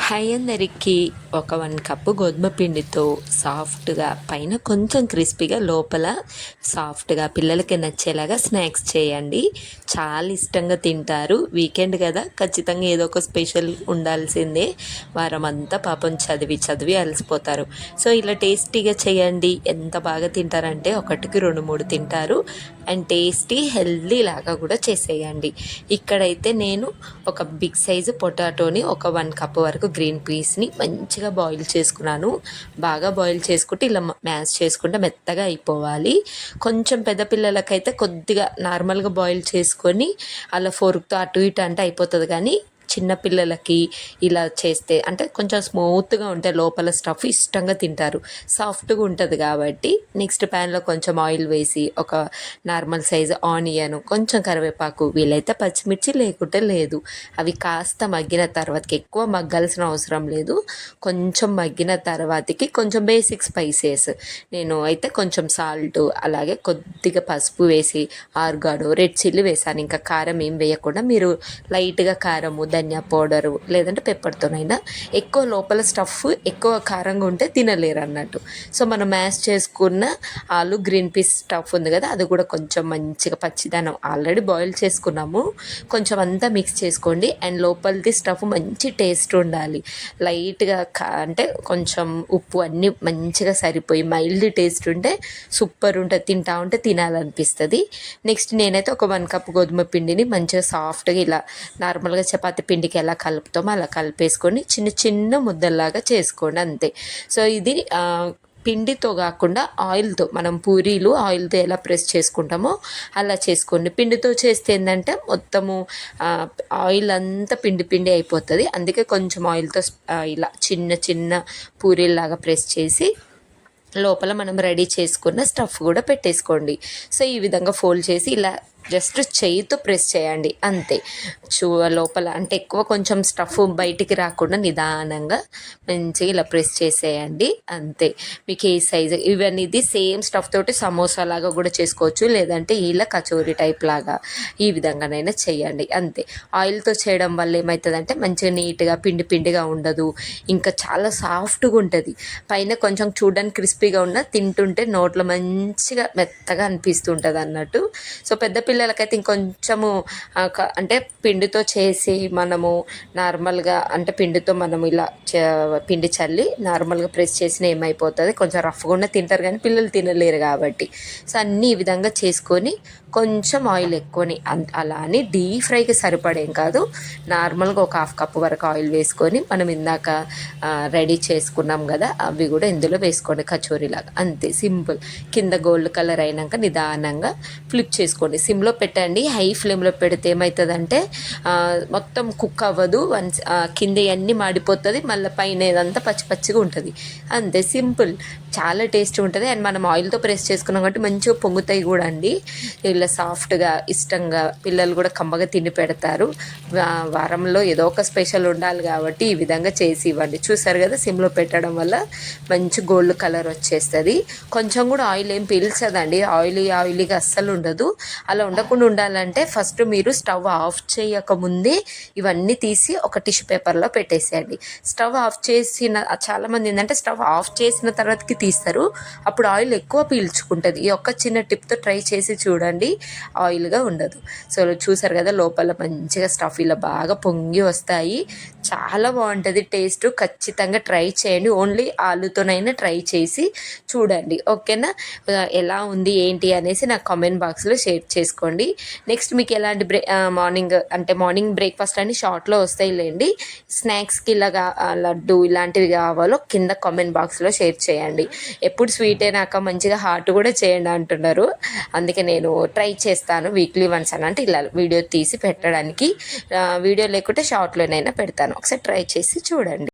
Hi అందరికి ఒక 1 cup గోధుమ పిండితో సాఫ్ట్గా పైన కొంచెం క్రిస్పీగా లోపల సాఫ్ట్గా పిల్లలకి నచ్చేలాగా స్నాక్స్ చేయండి. చాలా ఇష్టంగా తింటారు. వీకెండ్ కదా, ఖచ్చితంగా ఏదో ఒక స్పెషల్ ఉండాల్సిందే. వారం అంతా పాపం చదివి చదివి అలసిపోతారు. సో ఇలా టేస్టీగా చేయండి. ఎంత బాగా తింటారంటే ఒకటికి 2-3 తింటారు. అండ్ టేస్టీ హెల్దీ లాగా కూడా చేసేయండి. ఇక్కడైతే నేను ఒక బిగ్ సైజు పొటాటోని ఒక 1 కప్ వరకు గ్రీన్ పీస్ని మంచిగా బాయిల్ చేసుకున్నాను. బాగా బాయిల్ చేసుకుంటే ఇలా మ్యాష్ చేసుకుంటే మెత్తగా అయిపోవాలి. కొంచెం పెద్ద పిల్లలకైతే కొద్దిగా నార్మల్గా బాయిల్ చేసుకొని అలా ఫోర్క్తో అటు ఇటు అంటే అయిపోతుంది. కానీ చిన్నపిల్లలకి ఇలా చేస్తే అంటే కొంచెం స్మూత్గా ఉంటే లోపల స్టఫ్ ఇష్టంగా తింటారు. సాఫ్ట్గా ఉంటుంది కాబట్టి నెక్స్ట్ ప్యాన్లో కొంచెం ఆయిల్ వేసి ఒక నార్మల్ సైజు ఆనియన్, కొంచెం కరివేపాకు, వీలైతే పచ్చిమిర్చి లేకుంటే లేదు. అవి కాస్త మగ్గిన తర్వాతకి ఎక్కువ మగ్గాల్సిన అవసరం లేదు. కొంచెం మగ్గిన తర్వాతకి కొంచెం బేసిక్ స్పైసెస్ నేను అయితే కొంచెం సాల్ట్, అలాగే కొద్దిగా పసుపు వేసి ఆర్గానో, రెడ్ చిల్లీ వేసాను. ఇంకా కారం ఏం వేయకుండా మీరు లైట్గా కారము, ధనియా పౌడరు లేదంటే పెప్పర్తోనైనా. ఎక్కువ లోపల స్టఫ్ ఎక్కువ కారంగా ఉంటే తినలేరు అన్నట్టు. సో మనం మ్యాష్ చేసుకున్న ఆలు గ్రీన్ పీస్ స్టఫ్ ఉంది కదా, అది కూడా కొంచెం మంచిగా పచ్చిదనం ఆల్రెడీ బాయిల్ చేసుకున్నాము, కొంచెం అంతా మిక్స్ చేసుకోండి. అండ్ లోపలిది స్టఫ్ మంచి టేస్ట్ ఉండాలి. లైట్గా అంటే కొంచెం ఉప్పు అన్నీ మంచిగా సరిపోయి మైల్డ్ టేస్ట్ ఉంటే సూపర్ ఉంటుంది. తింటా ఉంటే తినాలనిపిస్తుంది. నెక్స్ట్ నేనైతే ఒక 1 కప్ గోధుమ పిండిని మంచిగా సాఫ్ట్గా ఇలా నార్మల్గా చపాతి పిండికి ఎలా కలుపుతామో అలా కలిపేసుకొని చిన్న చిన్న ముద్దల్లాగా చేసుకోండి అంతే. సో ఇది పిండితో కాకుండా ఆయిల్తో, మనం పూరీలు ఆయిల్తో ఎలా ప్రెస్ చేసుకుంటామో అలా చేసుకోండి. పిండితో చేస్తే ఏంటంటే మొత్తము ఆయిల్ అంతా పిండి పిండి అయిపోతుంది. అందుకే కొంచెం ఆయిల్తో ఇలా చిన్న చిన్న పూరీలాగా ప్రెస్ చేసి లోపల మనం రెడీ చేసుకున్న స్టఫ్ కూడా పెట్టేసుకోండి. సో ఈ విధంగా ఫోల్డ్ చేసి ఇలా జస్ట్ చేయితో ప్రెస్ చేయండి అంతే. లోపల అంటే ఎక్కువ కొంచెం స్టఫ్ బయటికి రాకుండా నిదానంగా మంచిగా ఇలా ప్రెస్ చేసేయండి అంతే. మీకు ఏ సైజు ఈవెన్ ఇది సేమ్ స్టఫ్ తోటి సమోసా లాగా కూడా చేసుకోవచ్చు, లేదంటే ఇలా కచోరీ టైప్ లాగా ఈ విధంగానైనా చేయండి అంతే. ఆయిల్తో చేయడం వల్ల ఏమవుతుందంటే మంచిగా నీట్గా పిండి పిండిగా ఉండదు, ఇంకా చాలా సాఫ్ట్గా ఉంటుంది. పైన కొంచెం చూడడానికి క్రిస్పీగా ఉన్న తింటుంటే నోట్లో మంచిగా మెత్తగా అనిపిస్తుంటుంది అన్నట్టు. సో పెద్ద పిల్లలకైతే ఇంకొంచెము అంటే పిండితో చేసి మనము నార్మల్గా అంటే పిండితో మనము ఇలా పిండి చల్లి నార్మల్గా ప్రెస్ చేసిన ఏమైపోతుంది, కొంచెం రఫ్గా ఉన్న తింటారు కానీ పిల్లలు తినలేరు కాబట్టి. సో అన్నీ ఈ విధంగా చేసుకొని కొంచెం ఆయిల్ ఎక్కువని అలా అని డీప్ ఫ్రైకి సరిపడేం కాదు, నార్మల్గా ఒక 1/2 కప్ వరకు ఆయిల్ వేసుకొని మనం ఇందాక రెడీ చేసుకున్నాం కదా అవి కూడా ఇందులో వేసుకోండి కచోరీలాగా అంతే. సింపుల్. కింద గోల్డ్ కలర్ అయినాక నిదానంగా ఫ్లిప్ చేసుకోండి. సిమ్లో పెట్టండి. హై ఫ్లేమ్లో పెడితే ఏమవుతుందంటే మొత్తం కుక్ అవ్వదు, కింద అన్నీ మాడిపోతుంది, మళ్ళీ పైన ఏదంతా పచ్చి పచ్చిగా ఉంటుంది అంతే. సింపుల్, చాలా టేస్టీ ఉంటుంది. అండ్ మనం ఆయిల్తో ప్రెస్ చేసుకున్నాం కాబట్టి మంచిగా పొంగుతాయి కూడా అండి. ఇలా సాఫ్ట్గా ఇష్టంగా పిల్లలు కూడా కమ్మగా తిని పెడతారు. వారంలో ఏదో ఒక స్పెషల్ ఉండాలి కాబట్టి ఈ విధంగా చేసి ఇవ్వండి. చూసారు కదా, సిమ్లో పెట్టడం వల్ల మంచి గోల్డ్ కలర్ వచ్చేస్తుంది. కొంచెం కూడా ఆయిల్ ఏం పీల్చదండి, ఆయిలీగా అస్సలు ఉండదు. అలా ఉండకుండా ఉండాలంటే ఫస్ట్ మీరు స్టవ్ ఆఫ్ చేయకముందే ఇవన్నీ తీసి ఒక టిష్యూ పేపర్లో పెట్టేసేయండి. స్టవ్ ఆఫ్ చేసిన చాలామంది ఏంటంటే స్టవ్ ఆఫ్ చేసిన తర్వాతకి తీస్తారు, అప్పుడు ఆయిల్ ఎక్కువ పీల్చుకుంటుంది. ఈ ఒక్క చిన్న టిప్తో ట్రై చేసి చూడండి, ఆయిల్గా ఉండదు. సో చూసారు కదా, లోపల మంచిగా స్టఫ్ ఇలా బాగా పొంగి వస్తాయి. చాలా బాగుంటుంది టేస్ట్. ఖచ్చితంగా ట్రై చేయండి. ఓన్లీ ఆలుతోనైనా ట్రై చేసి చూడండి, ఓకేనా? ఎలా ఉంది ఏంటి అనేసి నాకు కామెంట్ బాక్స్లో షేర్ చేసుకోండి. నెక్స్ట్ మీకు ఎలాంటి మార్నింగ్ బ్రేక్ఫాస్ట్ అని షార్ట్లో వస్తాయిలేండి. స్నాక్స్కి ఇలాగా లడ్డు ఇలాంటివి కావాలో కింద కామెంట్ బాక్స్లో షేర్ చేయండి. ఎప్పుడు స్వీట్ అయినాక మంచిగా హాట్ కూడా చేయండి అంటున్నారు, అందుకే నేను ట్రై చేస్తాను వీక్లీ వన్స్ అని. అంటే ఇలా వీడియో తీసి పెట్టడానికి, వీడియో లేకుంటే షార్ట్లోనైనా పెడతాను. ఒకసారి ట్రై చేసి చూడండి.